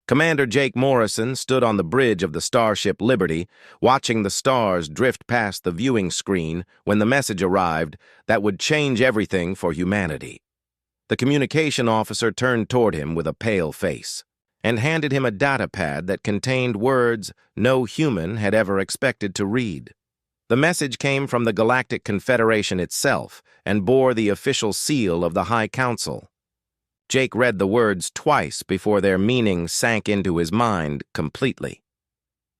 Commander Jake Morrison stood on the bridge of the starship Liberty, watching the stars drift past the viewing screen when the message arrived that would change everything for humanity. The communication officer turned toward him with a pale face and handed him a data pad that contained words no human had ever expected to read. The message came from the Galactic Confederation itself and bore the official seal of the High Council. Jake read the words twice before their meaning sank into his mind completely.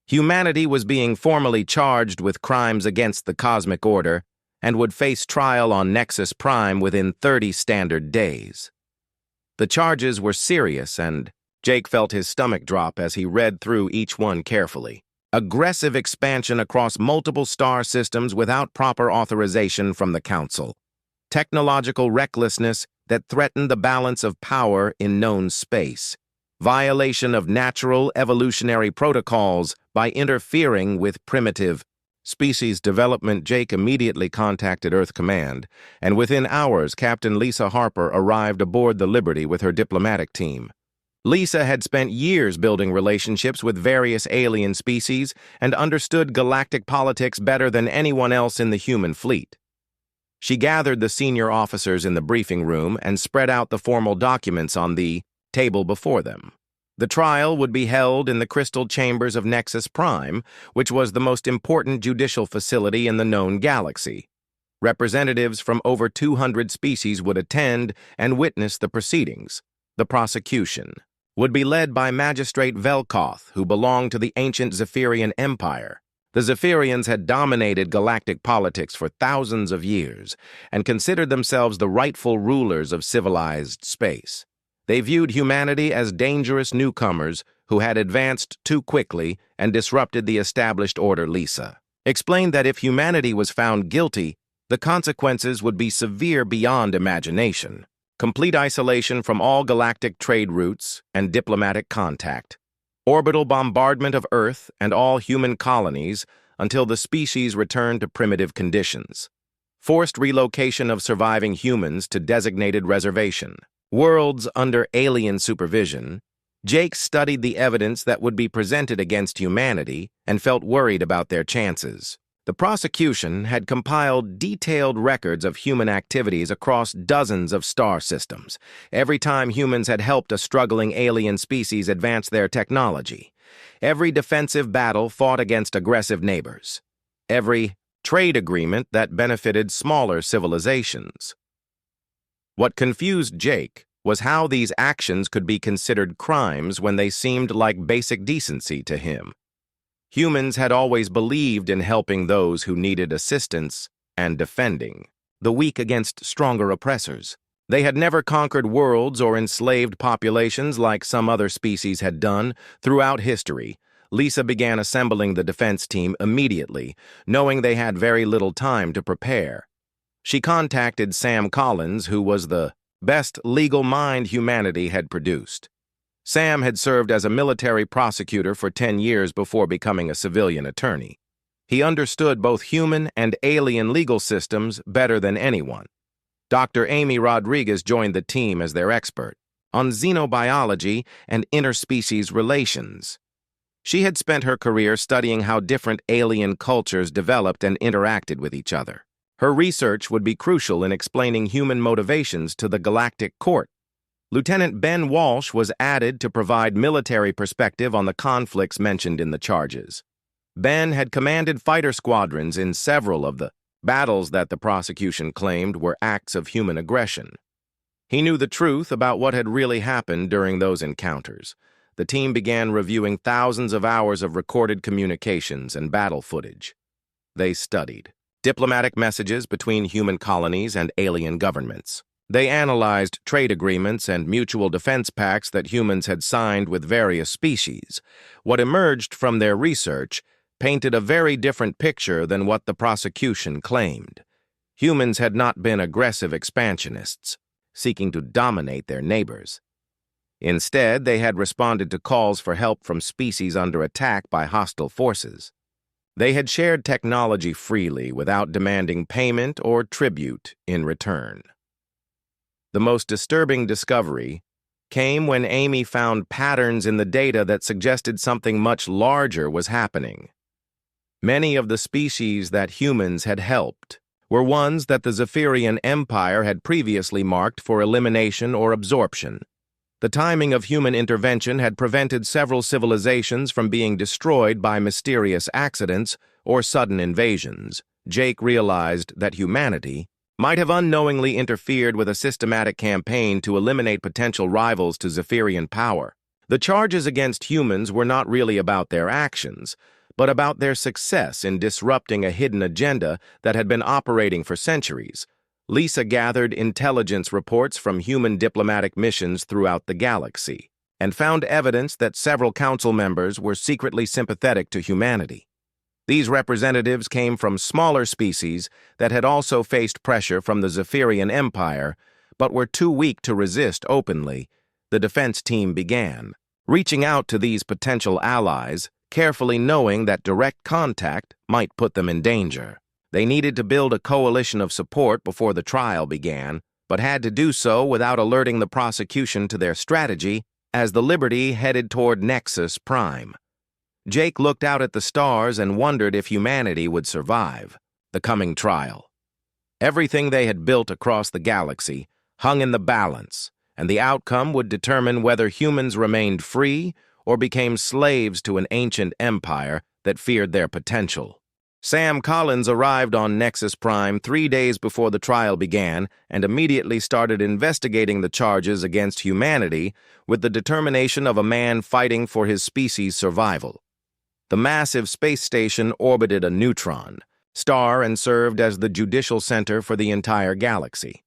Humanity was being formally charged with crimes against the cosmic order and would face trial on Nexus Prime within 30 standard days. The charges were serious, and Jake felt his stomach drop as he read through each one carefully. Aggressive expansion across multiple star systems without proper authorization from the Council. Technological recklessness that threatened the balance of power in known space. Violation of natural evolutionary protocols by interfering with primitive species development. Jake immediately contacted Earth Command, and within hours Captain Lisa Harper arrived aboard the Liberty with her diplomatic team. Lisa had spent years building relationships with various alien species and understood galactic politics better than anyone else in the human fleet. She gathered the senior officers in the briefing room and spread out the formal documents on the table before them. The trial would be held in the crystal chambers of Nexus Prime, which was the most important judicial facility in the known galaxy. Representatives from over 200 species would attend and witness the proceedings. The prosecution would be led by Magistrate Velkoth, who belonged to the ancient Zephyrian Empire. The Zephyrians had dominated galactic politics for thousands of years and considered themselves the rightful rulers of civilized space. They viewed humanity as dangerous newcomers who had advanced too quickly and disrupted the established order. Lisa explained that if humanity was found guilty, the consequences would be severe beyond imagination. Complete isolation from all galactic trade routes and diplomatic contact. Orbital bombardment of Earth and all human colonies until the species returned to primitive conditions. Forced relocation of surviving humans to designated reservation. Worlds under alien supervision. Jake studied the evidence that would be presented against humanity and felt worried about their chances. The prosecution had compiled detailed records of human activities across dozens of star systems, every time humans had helped a struggling alien species advance their technology, every defensive battle fought against aggressive neighbors, every trade agreement that benefited smaller civilizations. What confused Jake was how these actions could be considered crimes when they seemed like basic decency to him. Humans had always believed in helping those who needed assistance and defending the weak against stronger oppressors. They had never conquered worlds or enslaved populations like some other species had done throughout history. Lisa began assembling the defense team immediately, knowing they had very little time to prepare. She contacted Sam Collins, who was the best legal mind humanity had produced. Sam had served as a military prosecutor for 10 years before becoming a civilian attorney. He understood both human and alien legal systems better than anyone. Dr. Amy Rodriguez joined the team as their expert on xenobiology and interspecies relations. She had spent her career studying how different alien cultures developed and interacted with each other. Her research would be crucial in explaining human motivations to the Galactic Court. Lieutenant Ben Walsh was added to provide military perspective on the conflicts mentioned in the charges. Ben had commanded fighter squadrons in several of the battles that the prosecution claimed were acts of human aggression. He knew the truth about what had really happened during those encounters. The team began reviewing thousands of hours of recorded communications and battle footage. They studied diplomatic messages between human colonies and alien governments. They analyzed trade agreements and mutual defense pacts that humans had signed with various species. What emerged from their research painted a very different picture than what the prosecution claimed. Humans had not been aggressive expansionists, seeking to dominate their neighbors. Instead, they had responded to calls for help from species under attack by hostile forces. They had shared technology freely without demanding payment or tribute in return. The most disturbing discovery came when Amy found patterns in the data that suggested something much larger was happening. Many of the species that humans had helped were ones that the Zephyrian Empire had previously marked for elimination or absorption. The timing of human intervention had prevented several civilizations from being destroyed by mysterious accidents or sudden invasions. Jake realized that humanity might have unknowingly interfered with a systematic campaign to eliminate potential rivals to Zephyrian power. The charges against humans were not really about their actions, but about their success in disrupting a hidden agenda that had been operating for centuries. Lisa gathered intelligence reports from human diplomatic missions throughout the galaxy and found evidence that several council members were secretly sympathetic to humanity. These representatives came from smaller species that had also faced pressure from the Zephyrian Empire, but were too weak to resist openly. The defense team began reaching out to these potential allies, carefully knowing that direct contact might put them in danger. They needed to build a coalition of support before the trial began, but had to do so without alerting the prosecution to their strategy as the Liberty headed toward Nexus Prime. Jake looked out at the stars and wondered if humanity would survive the coming trial. Everything they had built across the galaxy hung in the balance, and the outcome would determine whether humans remained free or became slaves to an ancient empire that feared their potential. Sam Collins arrived on Nexus Prime 3 days before the trial began and immediately started investigating the charges against humanity with the determination of a man fighting for his species' survival. The massive space station orbited a neutron star and served as the judicial center for the entire galaxy.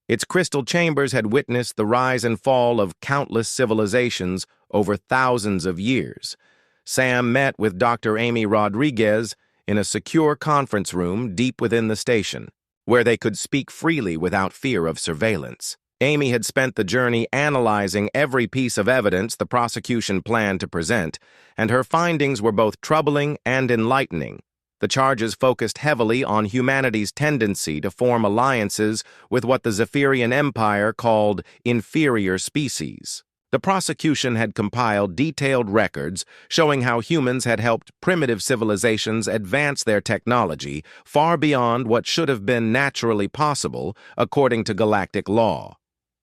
Its crystal chambers had witnessed the rise and fall of countless civilizations over thousands of years. Sam met with Dr. Amy Rodriguez in a secure conference room deep within the station, where they could speak freely without fear of surveillance. Amy had spent the journey analyzing every piece of evidence the prosecution planned to present, and her findings were both troubling and enlightening. The charges focused heavily on humanity's tendency to form alliances with what the Zephyrian Empire called inferior species. The prosecution had compiled detailed records showing how humans had helped primitive civilizations advance their technology far beyond what should have been naturally possible according to galactic law.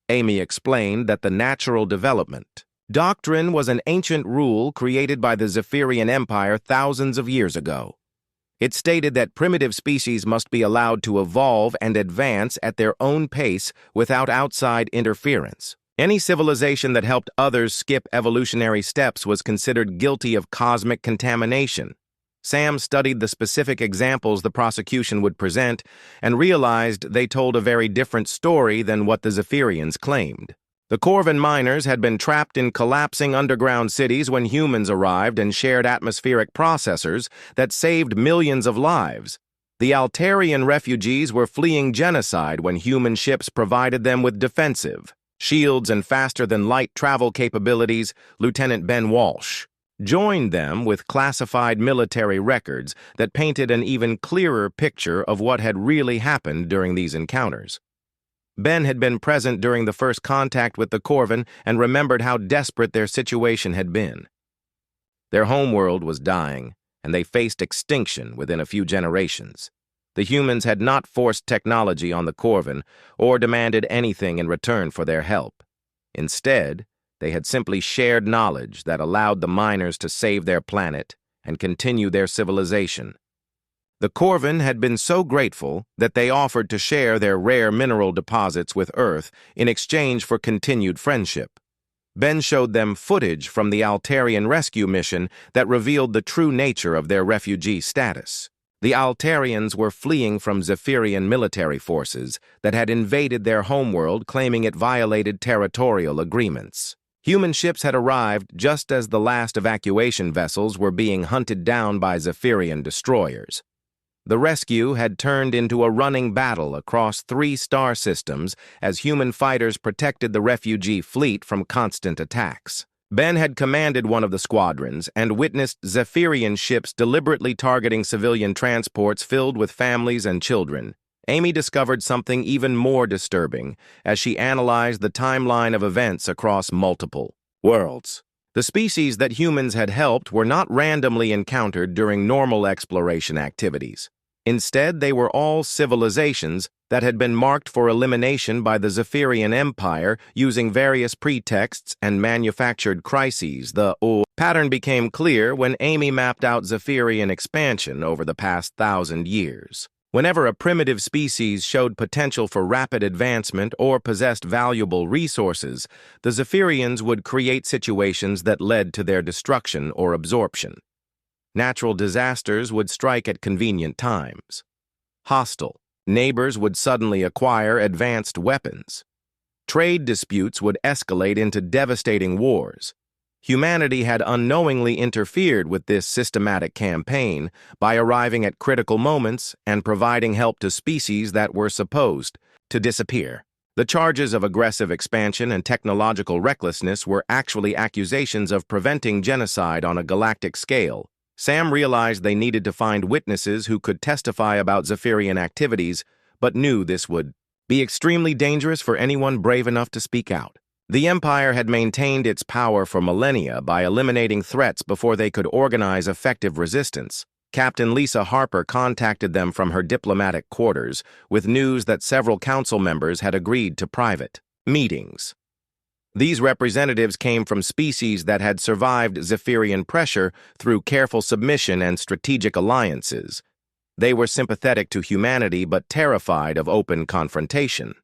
Amy explained that the natural development doctrine was an ancient rule created by the Zephyrian Empire thousands of years ago. It stated that primitive species must be allowed to evolve and advance at their own pace without outside interference. Any civilization that helped others skip evolutionary steps was considered guilty of cosmic contamination. Sam studied the specific examples the prosecution would present and realized they told a very different story than what the Zephyrians claimed. The Corvan miners had been trapped in collapsing underground cities when humans arrived and shared atmospheric processors that saved millions of lives. The Altarian refugees were fleeing genocide when human ships provided them with defensive shields and faster-than-light travel capabilities. Lieutenant Ben Walsh joined them with classified military records that painted an even clearer picture of what had really happened during these encounters. Ben had been present during the first contact with the Corvan and remembered how desperate their situation had been. Their homeworld was dying, and they faced extinction within a few generations. The humans had not forced technology on the Corvan or demanded anything in return for their help. Instead, they had simply shared knowledge that allowed the miners to save their planet and continue their civilization. The Corvan had been so grateful that they offered to share their rare mineral deposits with Earth in exchange for continued friendship. Ben showed them footage from the Altarian rescue mission that revealed the true nature of their refugee status. The Altarians were fleeing from Zephyrian military forces that had invaded their homeworld, claiming it violated territorial agreements. Human ships had arrived just as the last evacuation vessels were being hunted down by Zephyrian destroyers. The rescue had turned into a running battle across 3 star systems as human fighters protected the refugee fleet from constant attacks. Ben had commanded one of the squadrons and witnessed Zephyrian ships deliberately targeting civilian transports filled with families and children. Amy discovered something even more disturbing as she analyzed the timeline of events across multiple worlds. The species that humans had helped were not randomly encountered during normal exploration activities. Instead, they were all civilizations that had been marked for elimination by the Zephyrian Empire using various pretexts and manufactured crises. The pattern became clear when Amy mapped out Zephyrian expansion over the past 1,000 years. Whenever a primitive species showed potential for rapid advancement or possessed valuable resources, the Zephyrians would create situations that led to their destruction or absorption. Natural disasters would strike at convenient times. Hostile neighbors would suddenly acquire advanced weapons. Trade disputes would escalate into devastating wars. Humanity had unknowingly interfered with this systematic campaign by arriving at critical moments and providing help to species that were supposed to disappear. The charges of aggressive expansion and technological recklessness were actually accusations of preventing genocide on a galactic scale. Sam realized they needed to find witnesses who could testify about Zephyrian activities, but knew this would be extremely dangerous for anyone brave enough to speak out. The Empire had maintained its power for millennia by eliminating threats before they could organize effective resistance. Captain Lisa Harper contacted them from her diplomatic quarters with news that several council members had agreed to private meetings. These representatives came from species that had survived Zephyrian pressure through careful submission and strategic alliances. They were sympathetic to humanity but terrified of open confrontation.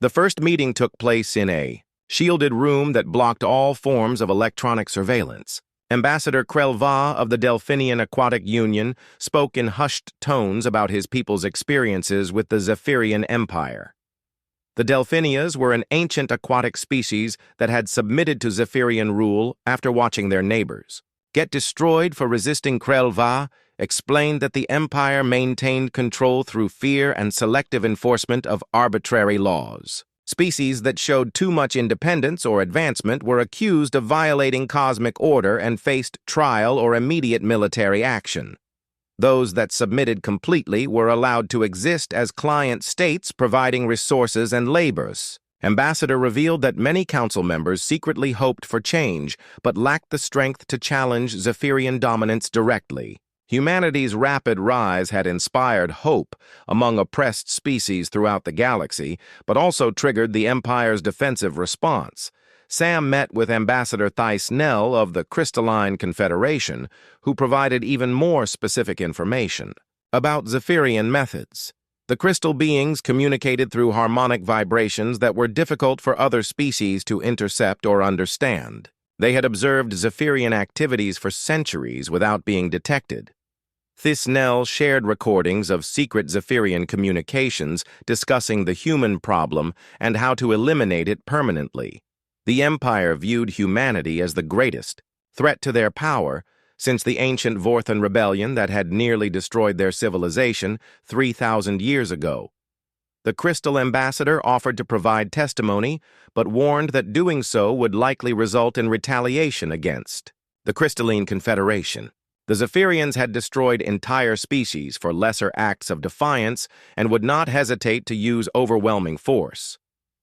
The first meeting took place in a shielded room that blocked all forms of electronic surveillance. Ambassador Krelva of the Delphinian Aquatic Union spoke in hushed tones about his people's experiences with the Zephyrian Empire. The Delphinias were an ancient aquatic species that had submitted to Zephyrian rule after watching their neighbors get destroyed for resisting. Krelva explained that the Empire maintained control through fear and selective enforcement of arbitrary laws. Species that showed too much independence or advancement were accused of violating cosmic order and faced trial or immediate military action. Those that submitted completely were allowed to exist as client states providing resources and labors. Ambassador revealed that many council members secretly hoped for change but lacked the strength to challenge Zephyrian dominance directly. Humanity's rapid rise had inspired hope among oppressed species throughout the galaxy, but also triggered the Empire's defensive response. Sam met with Ambassador Thais Nell of the Crystalline Confederation, who provided even more specific information about Zephyrian methods. The crystal beings communicated through harmonic vibrations that were difficult for other species to intercept or understand. They had observed Zephyrian activities for centuries without being detected. Thisnell shared recordings of secret Zephyrian communications discussing the human problem and how to eliminate it permanently. The Empire viewed humanity as the greatest threat to their power since the ancient Vorthan rebellion that had nearly destroyed their civilization 3,000 years ago. The Crystal Ambassador offered to provide testimony, but warned that doing so would likely result in retaliation against the Crystalline Confederation. The Zephyrians had destroyed entire species for lesser acts of defiance and would not hesitate to use overwhelming force.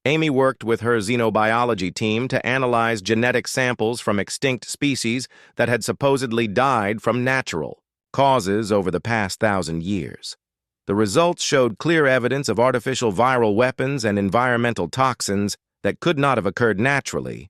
Amy worked with her xenobiology team to analyze genetic samples from extinct species that had supposedly died from natural causes over the past 1,000 years. The results showed clear evidence of artificial viral weapons and environmental toxins that could not have occurred naturally.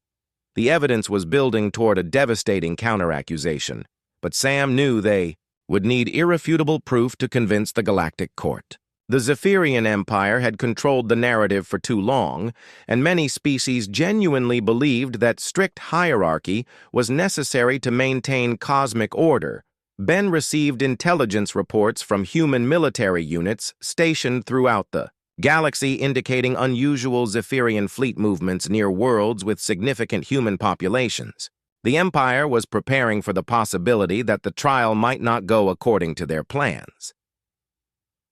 The evidence was building toward a devastating counteraccusation, but Sam knew they would need irrefutable proof to convince the Galactic Court. The Zephyrian Empire had controlled the narrative for too long, and many species genuinely believed that strict hierarchy was necessary to maintain cosmic order. Ben received intelligence reports from human military units stationed throughout the galaxy indicating unusual Zephyrian fleet movements near worlds with significant human populations. The Empire was preparing for the possibility that the trial might not go according to their plans.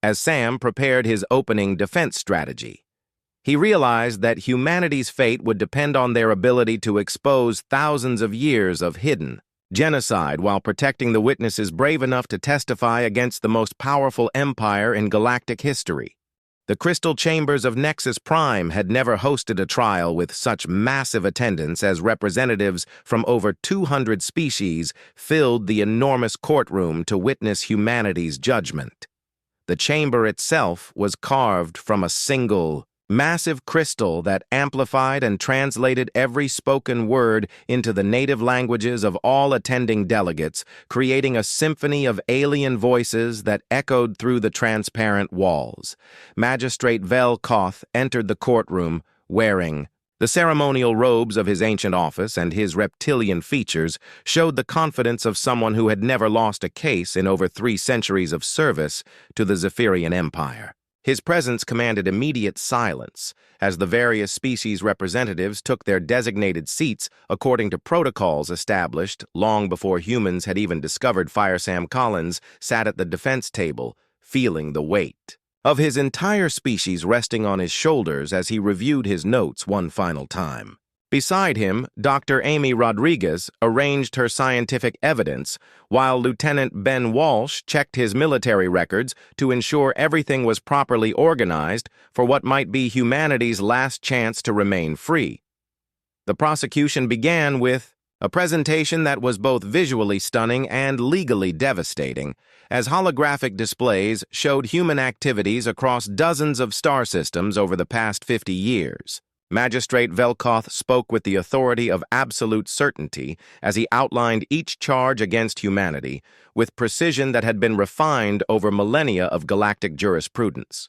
As Sam prepared his opening defense strategy, he realized that humanity's fate would depend on their ability to expose thousands of years of hidden genocide while protecting the witnesses brave enough to testify against the most powerful empire in galactic history. The crystal chambers of Nexus Prime had never hosted a trial with such massive attendance as representatives from over 200 species filled the enormous courtroom to witness humanity's judgment. The chamber itself was carved from a single, massive crystal that amplified and translated every spoken word into the native languages of all attending delegates, creating a symphony of alien voices that echoed through the transparent walls. Magistrate Vel Koth entered the courtroom wearing the ceremonial robes of his ancient office, and his reptilian features showed the confidence of someone who had never lost a case in over 3 centuries of service to the Zephyrian Empire. His presence commanded immediate silence as the various species representatives took their designated seats according to protocols established long before humans had even discovered. Sam Collins sat at the defense table, feeling the weight of his entire species resting on his shoulders as he reviewed his notes one final time. Beside him, Dr. Amy Rodriguez arranged her scientific evidence, while Lieutenant Ben Walsh checked his military records to ensure everything was properly organized for what might be humanity's last chance to remain free. The prosecution began with a presentation that was both visually stunning and legally devastating, as holographic displays showed human activities across dozens of star systems over the past 50 years. Magistrate Vel Koth spoke with the authority of absolute certainty as he outlined each charge against humanity with precision that had been refined over millennia of galactic jurisprudence.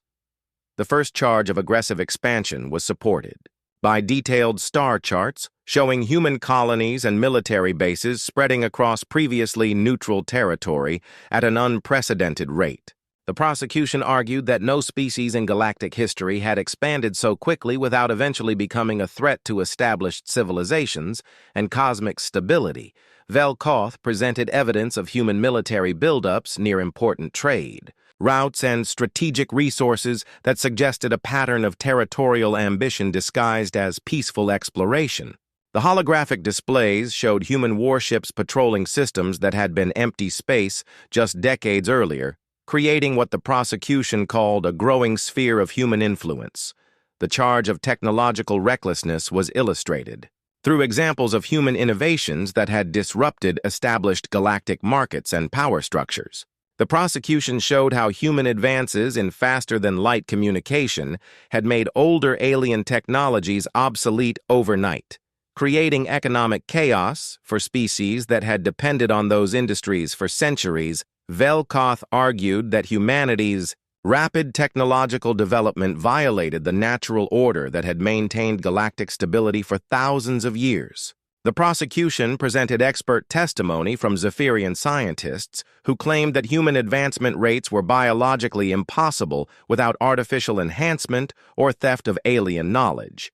The first charge of aggressive expansion was supported by detailed star charts showing human colonies and military bases spreading across previously neutral territory at an unprecedented rate. The prosecution argued that no species in galactic history had expanded so quickly without eventually becoming a threat to established civilizations and cosmic stability. Vel Koth presented evidence of human military buildups near important trade routes and strategic resources that suggested a pattern of territorial ambition disguised as peaceful exploration. The holographic displays showed human warships patrolling systems that had been empty space just decades earlier, creating what the prosecution called a growing sphere of human influence. The charge of technological recklessness was illustrated through examples of human innovations that had disrupted established galactic markets and power structures. The prosecution showed how human advances in faster-than-light communication had made older alien technologies obsolete overnight, creating economic chaos for species that had depended on those industries for centuries. Vel Koth argued that humanity's rapid technological development violated the natural order that had maintained galactic stability for thousands of years. The prosecution presented expert testimony from Zephyrian scientists who claimed that human advancement rates were biologically impossible without artificial enhancement or theft of alien knowledge.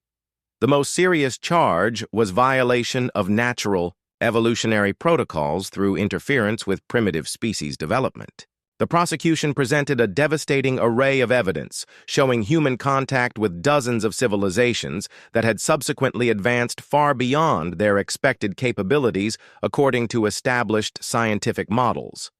The most serious charge was violation of natural evolutionary protocols through interference with primitive species development. The prosecution presented a devastating array of evidence showing human contact with dozens of civilizations that had subsequently advanced far beyond their expected capabilities according to established scientific models.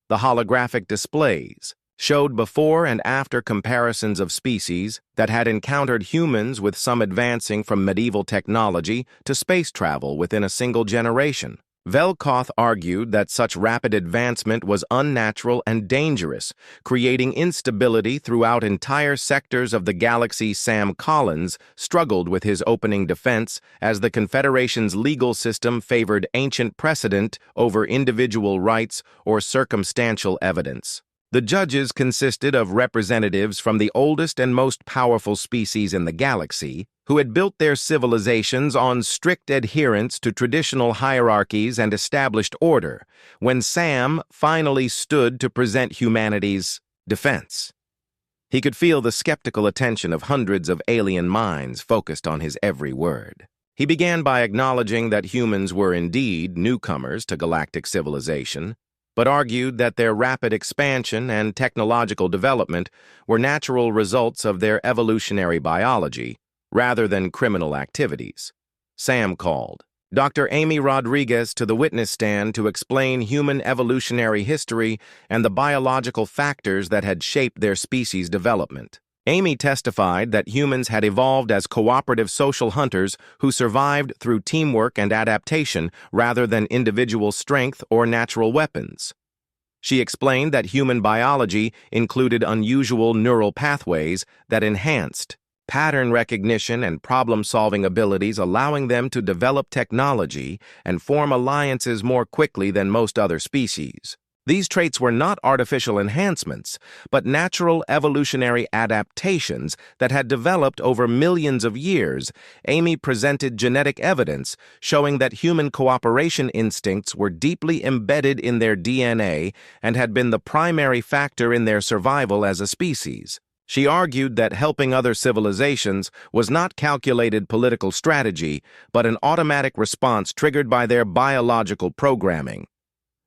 The holographic displays showed before and after comparisons of species that had encountered humans, with some advancing from medieval technology to space travel within a single generation. Vel Koth argued that such rapid advancement was unnatural and dangerous, creating instability throughout entire sectors of the galaxy. Sam Collins struggled with his opening defense as the Confederation's legal system favored ancient precedent over individual rights or circumstantial evidence. The judges consisted of representatives from the oldest and most powerful species in the galaxy, who had built their civilizations on strict adherence to traditional hierarchies and established order, when Sam finally stood to present humanity's defense. He could feel the skeptical attention of hundreds of alien minds focused on his every word. He began by acknowledging that humans were indeed newcomers to galactic civilization, but argued that their rapid expansion and technological development were natural results of their evolutionary biology, rather than criminal activities. Sam called Dr. Amy Rodriguez to the witness stand to explain human evolutionary history and the biological factors that had shaped their species' development. Amy testified that humans had evolved as cooperative social hunters who survived through teamwork and adaptation rather than individual strength or natural weapons. She explained that human biology included unusual neural pathways that enhanced pattern recognition and problem-solving abilities, allowing them to develop technology and form alliances more quickly than most other species. These traits were not artificial enhancements, but natural evolutionary adaptations that had developed over millions of years. Amy presented genetic evidence showing that human cooperation instincts were deeply embedded in their DNA and had been the primary factor in their survival as a species. She argued that helping other civilizations was not calculated political strategy, but an automatic response triggered by their biological programming.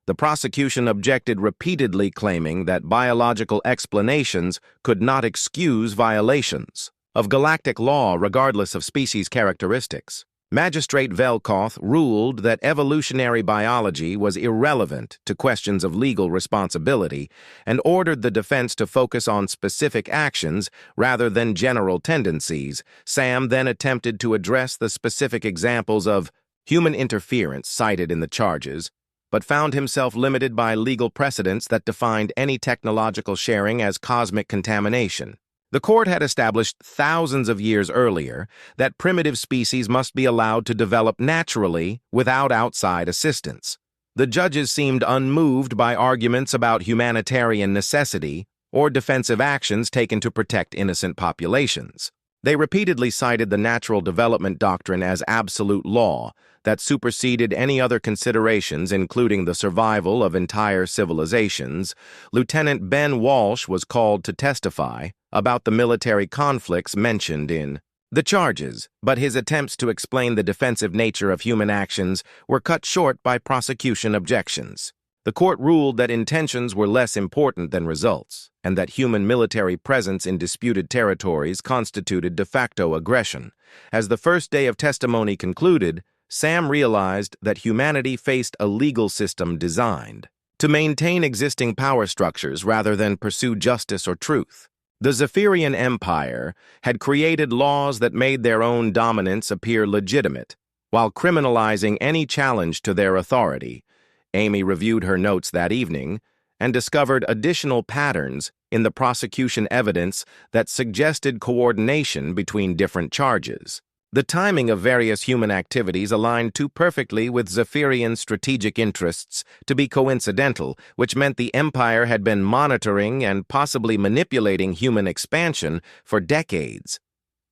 The prosecution objected repeatedly, claiming that biological explanations could not excuse violations of galactic law regardless of species characteristics. Magistrate Velkoth ruled that evolutionary biology was irrelevant to questions of legal responsibility and ordered the defense to focus on specific actions rather than general tendencies. Sam then attempted to address the specific examples of human interference cited in the charges, but found himself limited by legal precedents that defined any technological sharing as cosmic contamination. The court had established thousands of years earlier that primitive species must be allowed to develop naturally without outside assistance. The judges seemed unmoved by arguments about humanitarian necessity or defensive actions taken to protect innocent populations. They repeatedly cited the natural development doctrine as absolute law that superseded any other considerations, including the survival of entire civilizations. Lieutenant Ben Walsh was called to testify about the military conflicts mentioned in the charges, but his attempts to explain the defensive nature of human actions were cut short by prosecution objections. The court ruled that intentions were less important than results, and that human military presence in disputed territories constituted de facto aggression. As the first day of testimony concluded, Sam realized that humanity faced a legal system designed to maintain existing power structures rather than pursue justice or truth. The Zephyrian Empire had created laws that made their own dominance appear legitimate, while criminalizing any challenge to their authority. Amy reviewed her notes that evening and discovered additional patterns in the prosecution evidence that suggested coordination between different charges. The timing of various human activities aligned too perfectly with Zephyrian strategic interests to be coincidental, which meant the Empire had been monitoring and possibly manipulating human expansion for decades.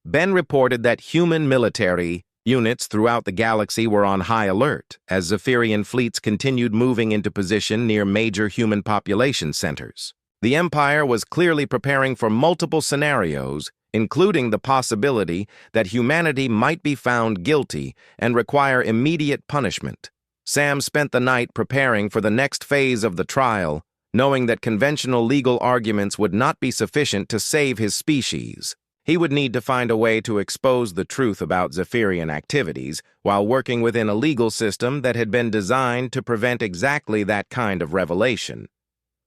Ben reported that human military units throughout the galaxy were on high alert as Zephyrian fleets continued moving into position near major human population centers. The Empire was clearly preparing for multiple scenarios, including the possibility that humanity might be found guilty and require immediate punishment. Sam spent the night preparing for the next phase of the trial, knowing that conventional legal arguments would not be sufficient to save his species. He would need to find a way to expose the truth about Zephyrian activities while working within a legal system that had been designed to prevent exactly that kind of revelation.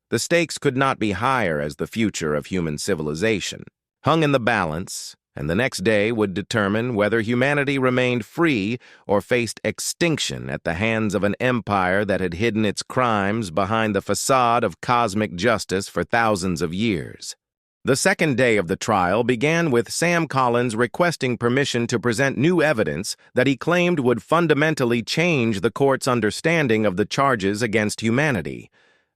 The stakes could not be higher as the future of human civilization hung in the balance, and the next day would determine whether humanity remained free or faced extinction at the hands of an empire that had hidden its crimes behind the facade of cosmic justice for thousands of years. The second day of the trial began with Sam Collins requesting permission to present new evidence that he claimed would fundamentally change the court's understanding of the charges against humanity.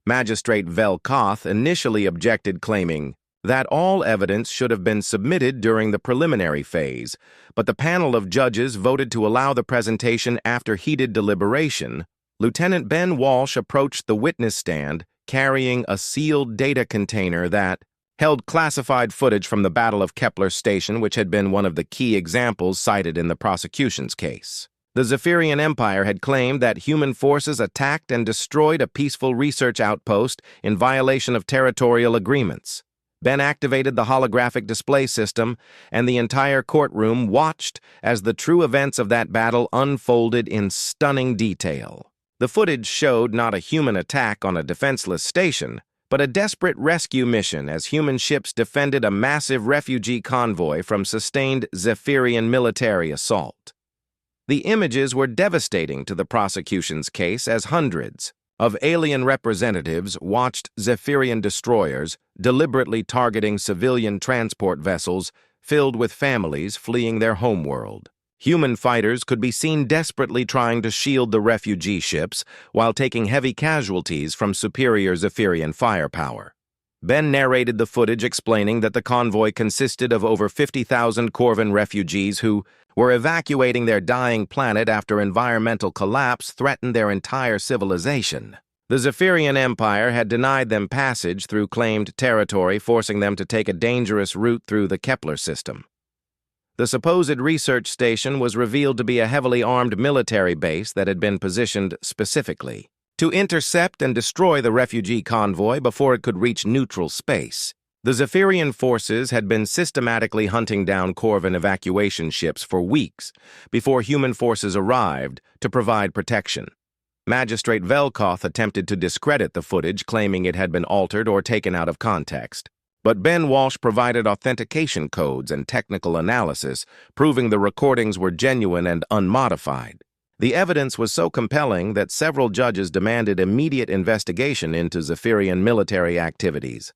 Magistrate Velkoth initially objected, claiming that all evidence should have been submitted during the preliminary phase, but the panel of judges voted to allow the presentation after heated deliberation. Lieutenant Ben Walsh approached the witness stand carrying a sealed data container that held classified footage from the Battle of Kepler Station, which had been one of the key examples cited in the prosecution's case. The Zephyrian Empire had claimed that human forces attacked and destroyed a peaceful research outpost in violation of territorial agreements. Ben activated the holographic display system, and the entire courtroom watched as the true events of that battle unfolded in stunning detail. The footage showed not a human attack on a defenseless station, but a desperate rescue mission as human ships defended a massive refugee convoy from sustained Zephyrian military assault. The images were devastating to the prosecution's case as hundreds of alien representatives watched Zephyrian destroyers deliberately targeting civilian transport vessels filled with families fleeing their homeworld. Human fighters could be seen desperately trying to shield the refugee ships while taking heavy casualties from superior Zephyrian firepower. Ben narrated the footage explaining that the convoy consisted of over 50,000 Corvan refugees who were evacuating their dying planet after environmental collapse threatened their entire civilization. The Zephyrian Empire had denied them passage through claimed territory, forcing them to take a dangerous route through the Kepler system. The supposed research station was revealed to be a heavily armed military base that had been positioned specifically to intercept and destroy the refugee convoy before it could reach neutral space. The Zephyrian forces had been systematically hunting down Corvan evacuation ships for weeks before human forces arrived to provide protection. Magistrate Velkoth attempted to discredit the footage, claiming it had been altered or taken out of context. But Ben Walsh provided authentication codes and technical analysis, proving the recordings were genuine and unmodified. The evidence was so compelling that several judges demanded immediate investigation into Zephyrian military activities.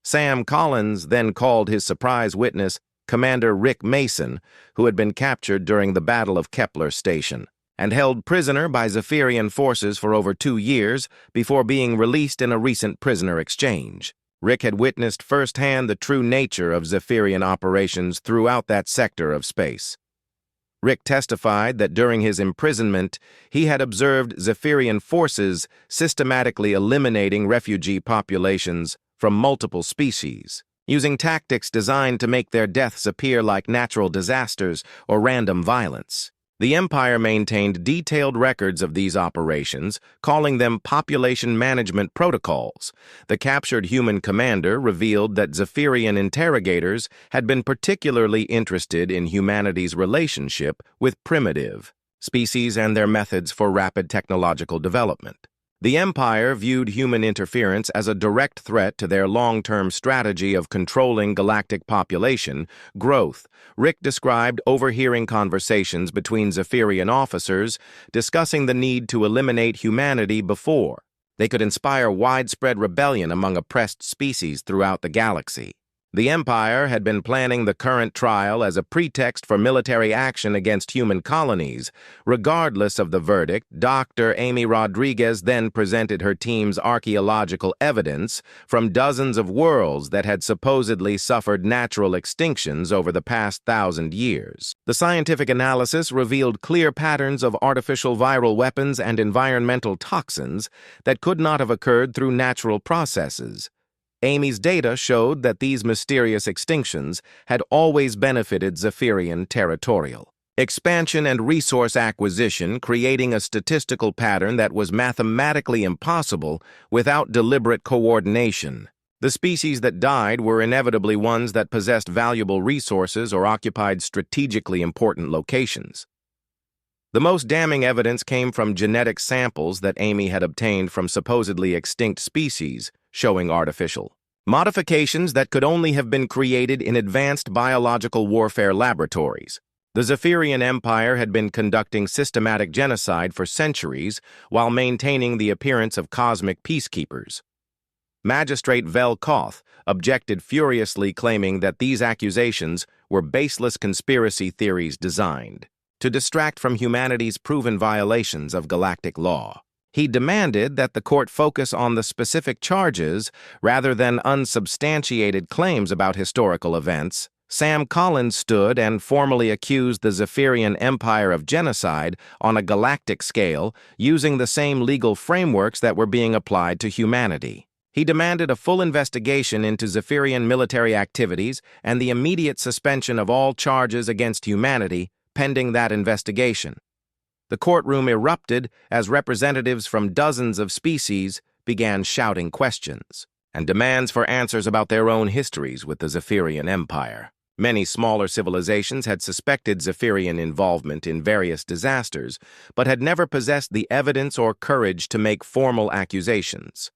Sam Collins then called his surprise witness, Commander Rick Mason, who had been captured during the Battle of Kepler Station and held prisoner by Zephyrian forces for over 2 years before being released in a recent prisoner exchange. Rick had witnessed firsthand the true nature of Zephyrian operations throughout that sector of space. Rick testified that during his imprisonment, he had observed Zephyrian forces systematically eliminating refugee populations from multiple species, using tactics designed to make their deaths appear like natural disasters or random violence. The Empire maintained detailed records of these operations, calling them population management protocols. The captured human commander revealed that Zephyrian interrogators had been particularly interested in humanity's relationship with primitive species and their methods for rapid technological development. The Empire viewed human interference as a direct threat to their long-term strategy of controlling galactic population growth. Rick described overhearing conversations between Zephyrian officers discussing the need to eliminate humanity before they could inspire widespread rebellion among oppressed species throughout the galaxy. The Empire had been planning the current trial as a pretext for military action against human colonies. Regardless of the verdict, Dr. Amy Rodriguez then presented her team's archaeological evidence from dozens of worlds that had supposedly suffered natural extinctions over the past 1,000 years. The scientific analysis revealed clear patterns of artificial viral weapons and environmental toxins that could not have occurred through natural processes. Amy's data showed that these mysterious extinctions had always benefited Zephyrian territorial expansion and resource acquisition, creating a statistical pattern that was mathematically impossible without deliberate coordination. The species that died were inevitably ones that possessed valuable resources or occupied strategically important locations. The most damning evidence came from genetic samples that Amy had obtained from supposedly extinct species, showing artificial modifications that could only have been created in advanced biological warfare laboratories. The Zephyrian Empire had been conducting systematic genocide for centuries while maintaining the appearance of cosmic peacekeepers. Magistrate Velkoth objected furiously, claiming that these accusations were baseless conspiracy theories designed to distract from humanity's proven violations of galactic law. He demanded that the court focus on the specific charges rather than unsubstantiated claims about historical events. Sam Collins stood and formally accused the Zephyrian Empire of genocide on a galactic scale, using the same legal frameworks that were being applied to humanity. He demanded a full investigation into Zephyrian military activities and the immediate suspension of all charges against humanity pending that investigation. The courtroom erupted as representatives from dozens of species began shouting questions. and demands for answers about their own histories with the Zephyrian Empire. Many smaller civilizations had suspected Zephyrian involvement in various disasters, but had never possessed the evidence or courage to make formal accusations.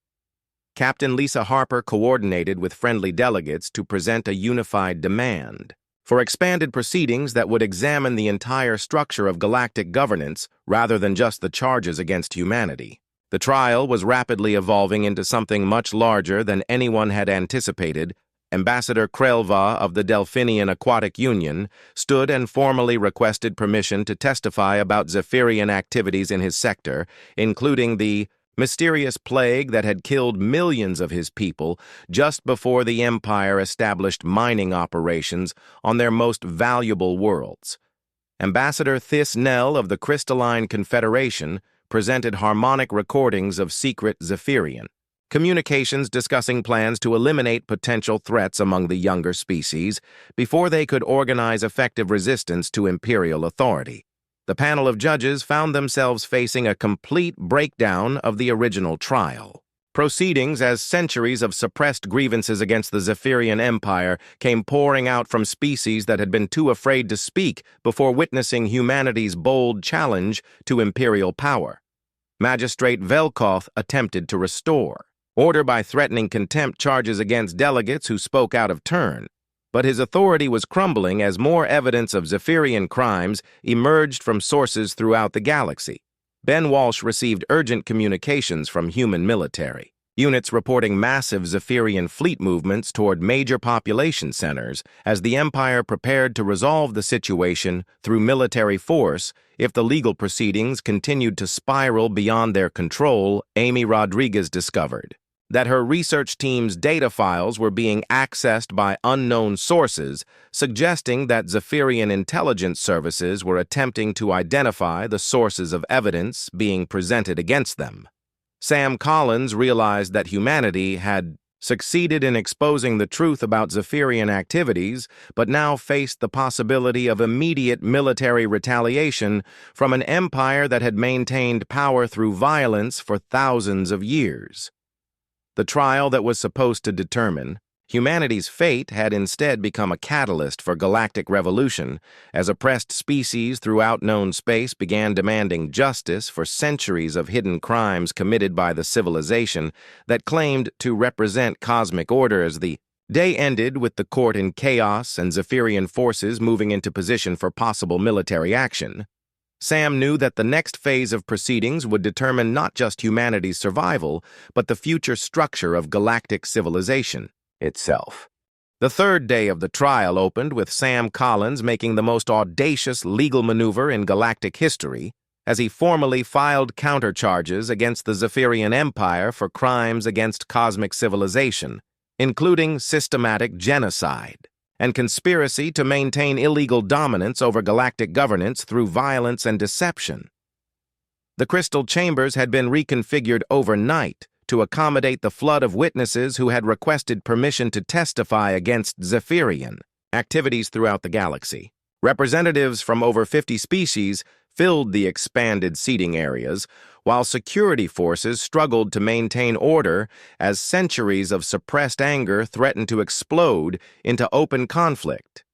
Captain Lisa Harper coordinated with friendly delegates to present a unified demand for expanded proceedings that would examine the entire structure of galactic governance rather than just the charges against humanity. The trial was rapidly evolving into something much larger than anyone had anticipated. Ambassador Krelva of the Delphinian Aquatic Union stood and formally requested permission to testify about Zephyrian activities in his sector, including the mysterious plague that had killed millions of his people just before the Empire established mining operations on their most valuable worlds. Ambassador Thys Nell of the Crystalline Confederation presented harmonic recordings of secret Zephyrian communications discussing plans to eliminate potential threats among the younger species before they could organize effective resistance to imperial authority. The panel of judges found themselves facing a complete breakdown of the original trial. Proceedings as centuries of suppressed grievances against the Zephyrian Empire came pouring out from species that had been too afraid to speak before witnessing humanity's bold challenge to imperial power. Magistrate Velkoth attempted to restore order by threatening contempt charges against delegates who spoke out of turn, but his authority was crumbling as more evidence of Zephyrian crimes emerged from sources throughout the galaxy. Ben Walsh received urgent communications from human military units reporting massive Zephyrian fleet movements toward major population centers as the Empire prepared to resolve the situation through military force if the legal proceedings continued to spiral beyond their control. Amy Rodriguez discovered that her research team's data files were being accessed by unknown sources, suggesting that Zephyrian intelligence services were attempting to identify the sources of evidence being presented against them. Sam Collins realized that humanity had succeeded in exposing the truth about Zephyrian activities, but now faced the possibility of immediate military retaliation from an empire that had maintained power through violence for thousands of years. The trial that was supposed to determine humanity's fate had instead become a catalyst for galactic revolution, as oppressed species throughout known space began demanding justice for centuries of hidden crimes committed by the civilization that claimed to represent cosmic order. As the day ended with the court in chaos and Zephyrian forces moving into position for possible military action, Sam knew that the next phase of proceedings would determine not just humanity's survival, but the future structure of galactic civilization itself. The third day of the trial opened with Sam Collins making the most audacious legal maneuver in galactic history as he formally filed countercharges against the Zephyrian Empire for crimes against cosmic civilization, including systematic genocide and conspiracy to maintain illegal dominance over galactic governance through violence and deception. The crystal chambers had been reconfigured overnight to accommodate the flood of witnesses who had requested permission to testify against Zephyrian activities throughout the galaxy. Representatives from over 50 species filled the expanded seating areas, while security forces struggled to maintain order as centuries of suppressed anger threatened to explode into open conflict.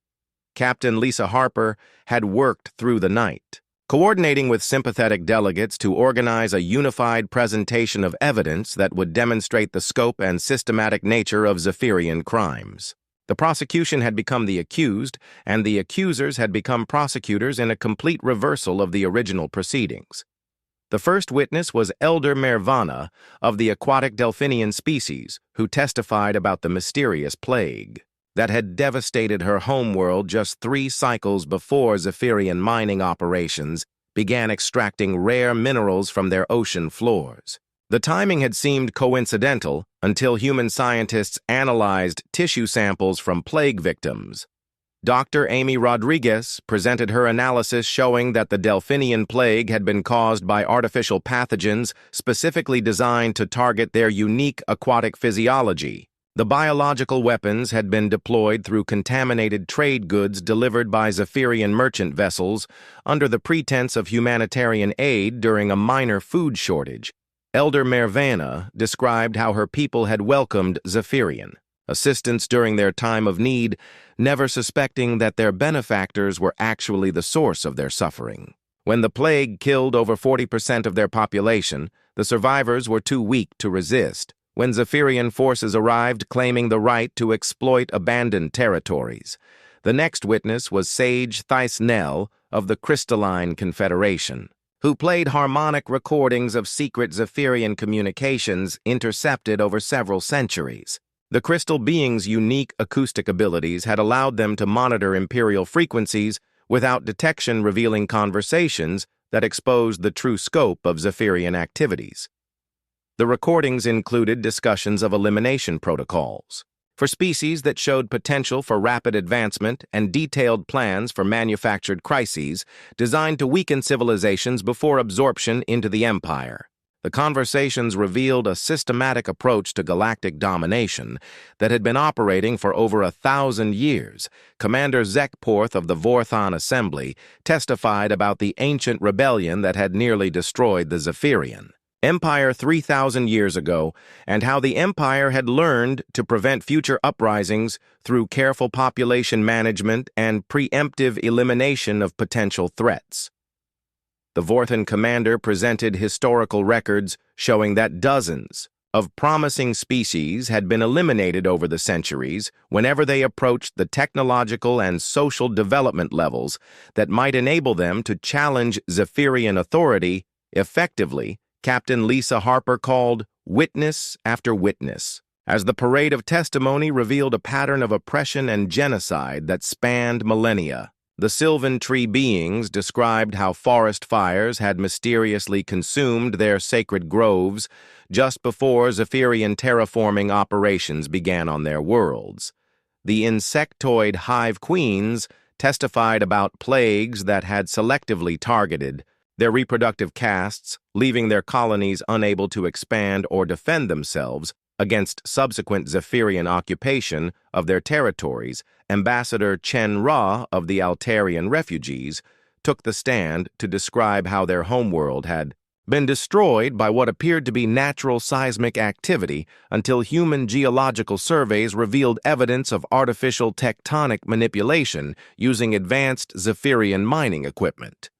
Captain Lisa Harper had worked through the night, coordinating with sympathetic delegates to organize a unified presentation of evidence that would demonstrate the scope and systematic nature of Zephyrian crimes. The prosecution had become the accused, and the accusers had become prosecutors in a complete reversal of the original proceedings. The first witness was Elder Mervana of the aquatic Delphinian species, who testified about the mysterious plague that had devastated her homeworld just 3 cycles before Zephyrian mining operations began extracting rare minerals from their ocean floors. The timing had seemed coincidental until human scientists analyzed tissue samples from plague victims. Dr. Amy Rodriguez presented her analysis showing that the Delphinian plague had been caused by artificial pathogens specifically designed to target their unique aquatic physiology. The biological weapons had been deployed through contaminated trade goods delivered by Zephyrian merchant vessels under the pretense of humanitarian aid during a minor food shortage. Elder Mervana described how her people had welcomed Zephyrian assistance during their time of need, never suspecting that their benefactors were actually the source of their suffering. When the plague killed over 40% of their population, the survivors were too weak to resist. When Zephyrian forces arrived claiming the right to exploit abandoned territories, the next witness was Sage Thisnell of the Crystalline Confederation, who played harmonic recordings of secret Zephyrian communications intercepted over several centuries. The crystal beings' unique acoustic abilities had allowed them to monitor Imperial frequencies without detection, revealing conversations that exposed the true scope of Zephyrian activities. The recordings included discussions of elimination protocols for species that showed potential for rapid advancement and detailed plans for manufactured crises designed to weaken civilizations before absorption into the Empire. The conversations revealed a systematic approach to galactic domination that had been operating for over 1,000 years. Commander Zekporth of the Vorthon Assembly testified about the ancient rebellion that had nearly destroyed the Zephyrian Empire 3,000 years ago, and how the Empire had learned to prevent future uprisings through careful population management and preemptive elimination of potential threats. The Vorthon commander presented historical records showing that dozens of promising species had been eliminated over the centuries whenever they approached the technological and social development levels that might enable them to challenge Zephyrian authority effectively. Captain Lisa Harper called witness after witness, as the parade of testimony revealed a pattern of oppression and genocide that spanned millennia. The Sylvan Tree beings described how forest fires had mysteriously consumed their sacred groves just before Zephyrian terraforming operations began on their worlds. The insectoid hive queens testified about plagues that had selectively targeted their reproductive castes, leaving their colonies unable to expand or defend themselves against subsequent Zephyrian occupation of their territories. Ambassador Chen Ra of the Altarian refugees took the stand to describe how their homeworld had been destroyed by what appeared to be natural seismic activity until human geological surveys revealed evidence of artificial tectonic manipulation using advanced Zephyrian mining equipment.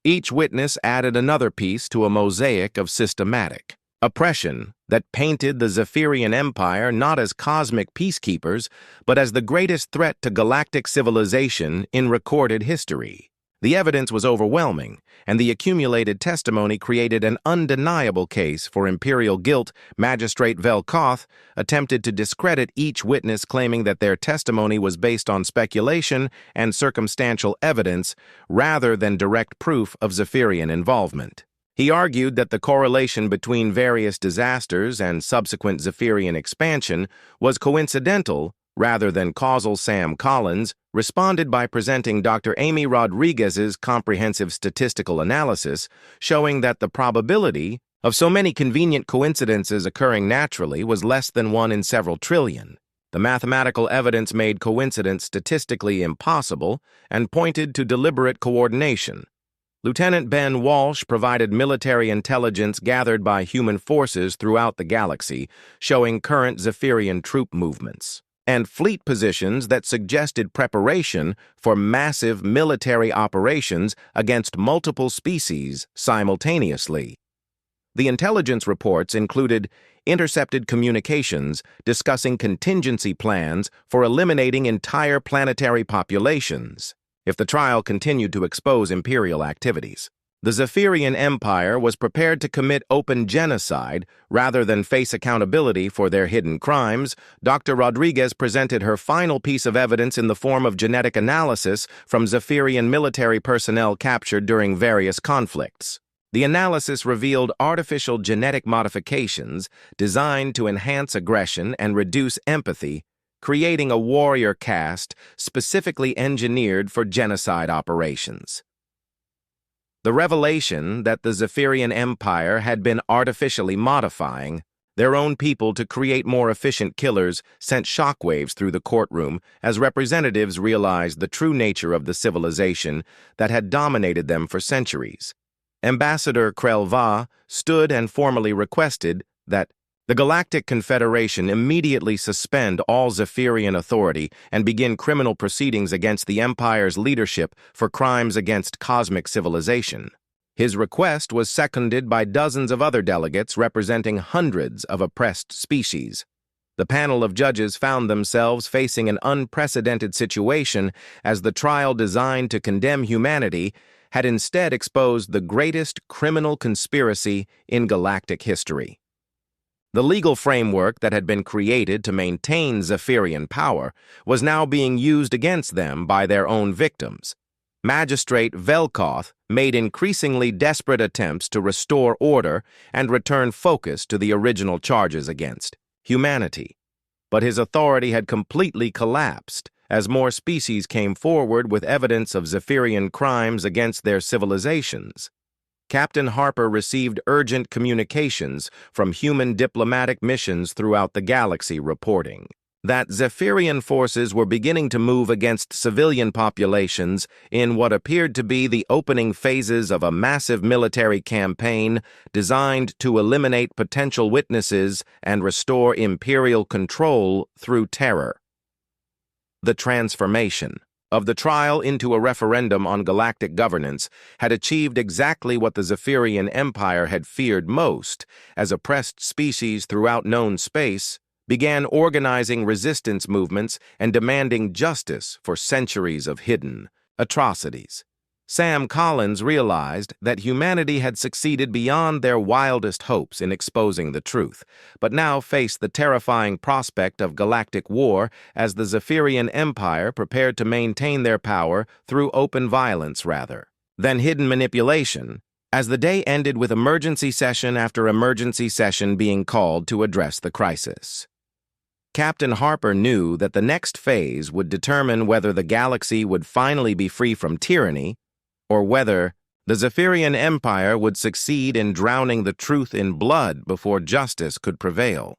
Each witness added another piece to a mosaic of systematic oppression that painted the Zephyrian Empire not as cosmic peacekeepers, but as the greatest threat to galactic civilization in recorded history. The evidence was overwhelming, and the accumulated testimony created an undeniable case for imperial guilt. Magistrate Velkoth attempted to discredit each witness, claiming that their testimony was based on speculation and circumstantial evidence rather than direct proof of Zephyrian involvement. He argued that the correlation between various disasters and subsequent Zephyrian expansion was coincidental rather than causal. Sam Collins responded by presenting Dr. Amy Rodriguez's comprehensive statistical analysis, showing that the probability of so many convenient coincidences occurring naturally was less than 1 in several trillion. The mathematical evidence made coincidence statistically impossible and pointed to deliberate coordination. Lieutenant Ben Walsh provided military intelligence gathered by human forces throughout the galaxy, showing current Zephyrian troop movements and fleet positions that suggested preparation for massive military operations against multiple species simultaneously. The intelligence reports included intercepted communications discussing contingency plans for eliminating entire planetary populations if the trial continued to expose Imperial activities. The Zephyrian Empire was prepared to commit open genocide rather than face accountability for their hidden crimes. Dr. Rodriguez presented her final piece of evidence in the form of genetic analysis from Zephyrian military personnel captured during various conflicts. The analysis revealed artificial genetic modifications designed to enhance aggression and reduce empathy, creating a warrior caste specifically engineered for genocide operations. The revelation that the Zephyrian Empire had been artificially modifying their own people to create more efficient killers sent shockwaves through the courtroom as representatives realized the true nature of the civilization that had dominated them for centuries. Ambassador Krelva stood and formally requested that the Galactic Confederation immediately suspend all Zephyrian authority and begin criminal proceedings against the Empire's leadership for crimes against cosmic civilization. His request was seconded by dozens of other delegates representing hundreds of oppressed species. The panel of judges found themselves facing an unprecedented situation as the trial designed to condemn humanity had instead exposed the greatest criminal conspiracy in galactic history. The legal framework that had been created to maintain Zephyrian power was now being used against them by their own victims. Magistrate Velkoth made increasingly desperate attempts to restore order and return focus to the original charges against humanity. But his authority had completely collapsed as more species came forward with evidence of Zephyrian crimes against their civilizations. Captain Harper received urgent communications from human diplomatic missions throughout the galaxy reporting that Zephyrian forces were beginning to move against civilian populations in what appeared to be the opening phases of a massive military campaign designed to eliminate potential witnesses and restore Imperial control through terror. The transformation of the trial into a referendum on galactic governance had achieved exactly what the Zephyrian Empire had feared most, as oppressed species throughout known space began organizing resistance movements and demanding justice for centuries of hidden atrocities. Sam Collins realized that humanity had succeeded beyond their wildest hopes in exposing the truth, but now faced the terrifying prospect of galactic war as the Zephyrian Empire prepared to maintain their power through open violence rather than hidden manipulation, as the day ended with emergency session after emergency session being called to address the crisis. Captain Harper knew that the next phase would determine whether the galaxy would finally be free from tyranny or whether the Zephyrian Empire would succeed in drowning the truth in blood before justice could prevail.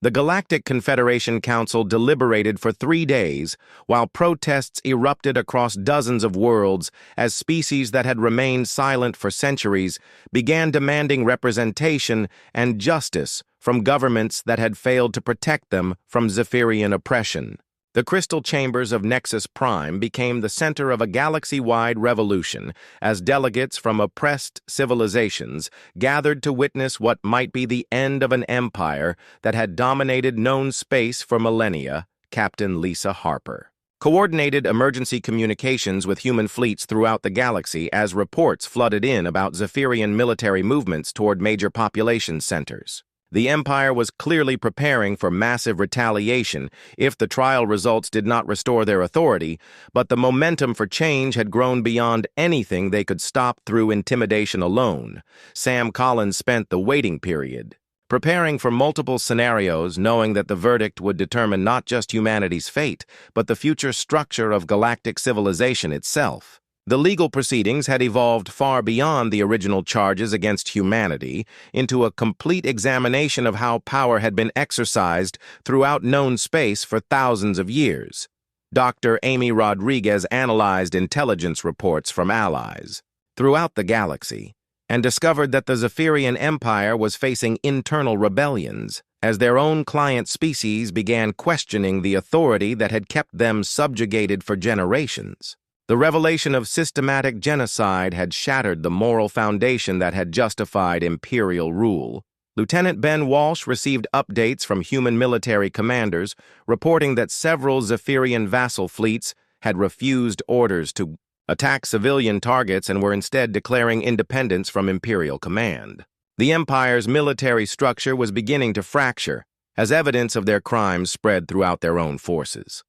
The Galactic Confederation Council deliberated for 3 days, while protests erupted across dozens of worlds as species that had remained silent for centuries began demanding representation and justice from governments that had failed to protect them from Zephyrian oppression. The crystal chambers of Nexus Prime became the center of a galaxy-wide revolution as delegates from oppressed civilizations gathered to witness what might be the end of an empire that had dominated known space for millennia. Captain Lisa Harper coordinated emergency communications with human fleets throughout the galaxy as reports flooded in about Zephyrian military movements toward major population centers. The Empire was clearly preparing for massive retaliation if the trial results did not restore their authority, but the momentum for change had grown beyond anything they could stop through intimidation alone. Sam Collins spent the waiting period, preparing for multiple scenarios, knowing that the verdict would determine not just humanity's fate, but the future structure of galactic civilization itself. The legal proceedings had evolved far beyond the original charges against humanity into a complete examination of how power had been exercised throughout known space for thousands of years. Dr. Amy Rodriguez analyzed intelligence reports from allies throughout the galaxy and discovered that the Zephyrian Empire was facing internal rebellions as their own client species began questioning the authority that had kept them subjugated for generations. The revelation of systematic genocide had shattered the moral foundation that had justified imperial rule. Lieutenant Ben Walsh received updates from human military commanders reporting that several Zephyrian vassal fleets had refused orders to attack civilian targets and were instead declaring independence from imperial command. The Empire's military structure was beginning to fracture as evidence of their crimes spread throughout their own forces.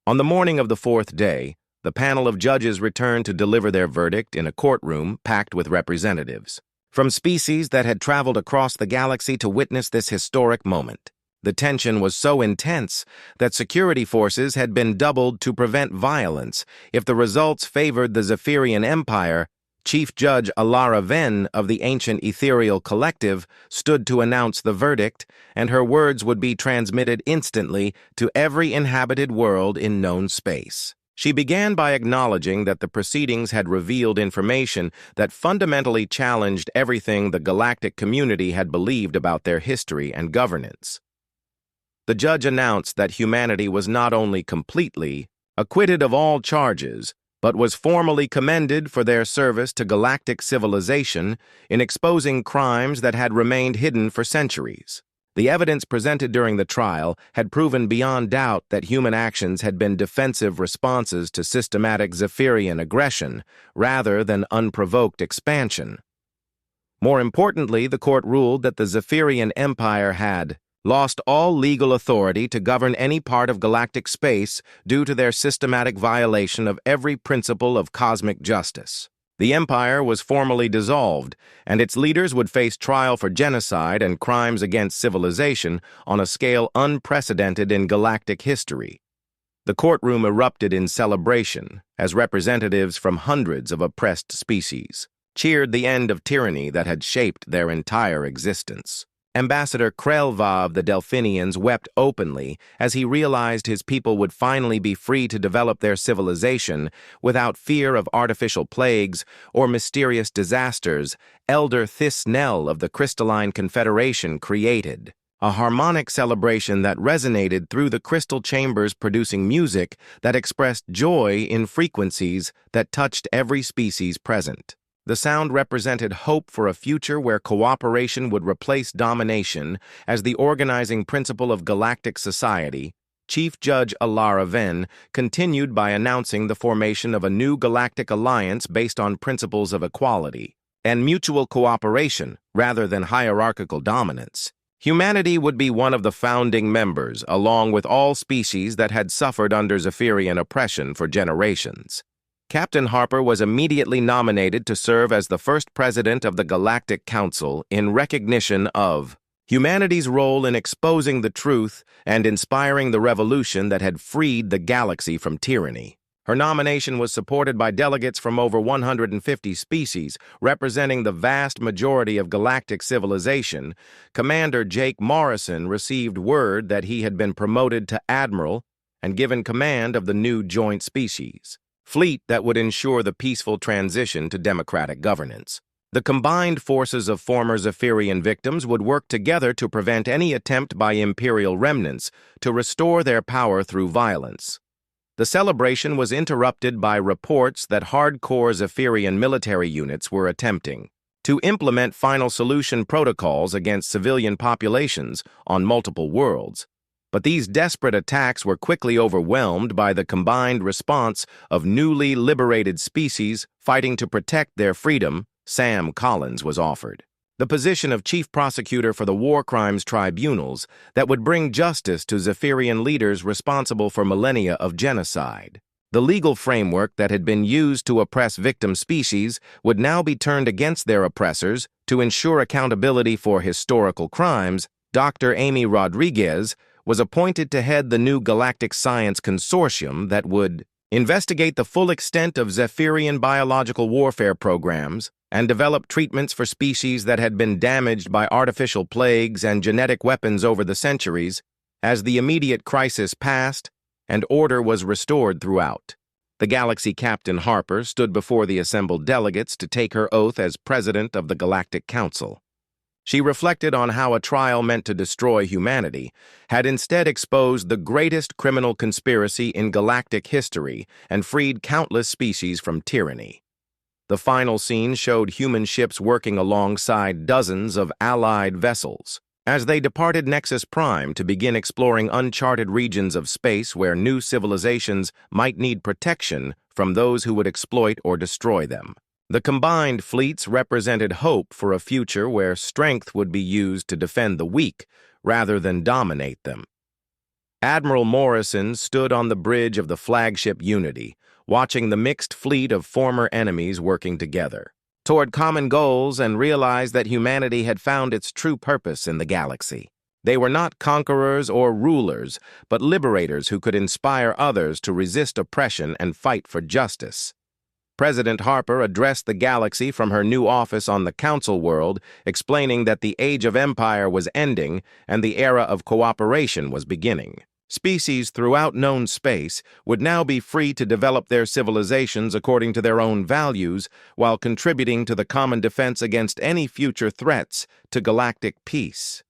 On the morning of the 4th day, the panel of judges returned to deliver their verdict in a courtroom packed with representatives from species that had traveled across the galaxy to witness this historic moment. The tension was so intense that security forces had been doubled to prevent violence if the results favored the Zephyrian Empire. Chief Judge Alara Venn of the Ancient Ethereal Collective stood to announce the verdict, and her words would be transmitted instantly to every inhabited world in known space. She began by acknowledging that the proceedings had revealed information that fundamentally challenged everything the galactic community had believed about their history and governance. The judge announced that humanity was not only completely acquitted of all charges, but was formally commended for their service to galactic civilization in exposing crimes that had remained hidden for centuries. The evidence presented during the trial had proven beyond doubt that human actions had been defensive responses to systematic Zephyrian aggression, rather than unprovoked expansion. More importantly, the court ruled that the Zephyrian Empire had lost all legal authority to govern any part of galactic space due to their systematic violation of every principle of cosmic justice. The empire was formally dissolved, and its leaders would face trial for genocide and crimes against civilization on a scale unprecedented in galactic history. The courtroom erupted in celebration as representatives from hundreds of oppressed species cheered the end of tyranny that had shaped their entire existence. Ambassador Krelva of the Delphinians wept openly as he realized his people would finally be free to develop their civilization without fear of artificial plagues or mysterious disasters. Elder Thisnell of the Crystalline Confederation created a harmonic celebration that resonated through the crystal chambers, producing music that expressed joy in frequencies that touched every species present. The sound represented hope for a future where cooperation would replace domination as the organizing principle of galactic society. Chief Judge Alara Ven continued by announcing the formation of a new galactic alliance based on principles of equality and mutual cooperation rather than hierarchical dominance. Humanity would be one of the founding members, along with all species that had suffered under Zephyrian oppression for generations. Captain Harper was immediately nominated to serve as the first president of the Galactic Council in recognition of humanity's role in exposing the truth and inspiring the revolution that had freed the galaxy from tyranny. Her nomination was supported by delegates from over 150 species, representing the vast majority of galactic civilization. Commander Jake Morrison received word that he had been promoted to admiral and given command of the new joint species fleet that would ensure the peaceful transition to democratic governance. The combined forces of former Zephyrian victims would work together to prevent any attempt by Imperial remnants to restore their power through violence. The celebration was interrupted by reports that hardcore Zephyrian military units were attempting to implement final solution protocols against civilian populations on multiple worlds. But these desperate attacks were quickly overwhelmed by the combined response of newly liberated species fighting to protect their freedom. Sam Collins was offered the position of chief prosecutor for the war crimes tribunals that would bring justice to Zephyrian leaders responsible for millennia of genocide. The legal framework that had been used to oppress victim species would now be turned against their oppressors to ensure accountability for historical crimes. Dr. Amy Rodriguez was appointed to head the new Galactic Science Consortium that would investigate the full extent of Zephyrian biological warfare programs and develop treatments for species that had been damaged by artificial plagues and genetic weapons over the centuries. As the immediate crisis passed and order was restored throughout, the Galaxy Captain Harper stood before the assembled delegates to take her oath as president of the Galactic Council. She reflected on how a trial meant to destroy humanity had instead exposed the greatest criminal conspiracy in galactic history and freed countless species from tyranny. The final scene showed human ships working alongside dozens of allied vessels as they departed Nexus Prime to begin exploring uncharted regions of space where new civilizations might need protection from those who would exploit or destroy them. The combined fleets represented hope for a future where strength would be used to defend the weak rather than dominate them. Admiral Morrison stood on the bridge of the flagship Unity, watching the mixed fleet of former enemies working together toward common goals and realized that humanity had found its true purpose in the galaxy. They were not conquerors or rulers, but liberators who could inspire others to resist oppression and fight for justice. President Harper addressed the galaxy from her new office on the Council world, explaining that the Age of Empire was ending and the era of cooperation was beginning. Species throughout known space would now be free to develop their civilizations according to their own values while contributing to the common defense against any future threats to galactic peace.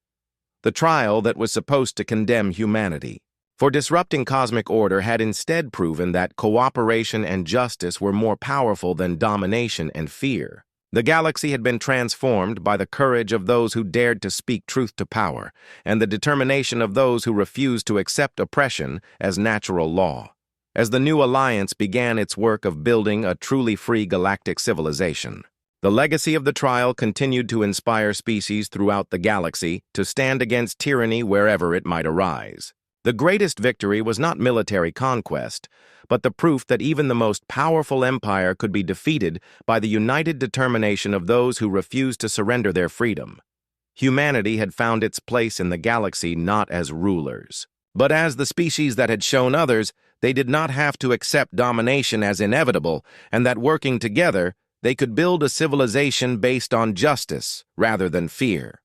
The trial that was supposed to condemn humanity for disrupting cosmic order had instead proven that cooperation and justice were more powerful than domination and fear. The galaxy had been transformed by the courage of those who dared to speak truth to power, and the determination of those who refused to accept oppression as natural law. As the new alliance began its work of building a truly free galactic civilization, the legacy of the trial continued to inspire species throughout the galaxy to stand against tyranny wherever it might arise. The greatest victory was not military conquest, but the proof that even the most powerful empire could be defeated by the united determination of those who refused to surrender their freedom. Humanity had found its place in the galaxy not as rulers, but as the species that had shown others they did not have to accept domination as inevitable, and that working together, they could build a civilization based on justice rather than fear.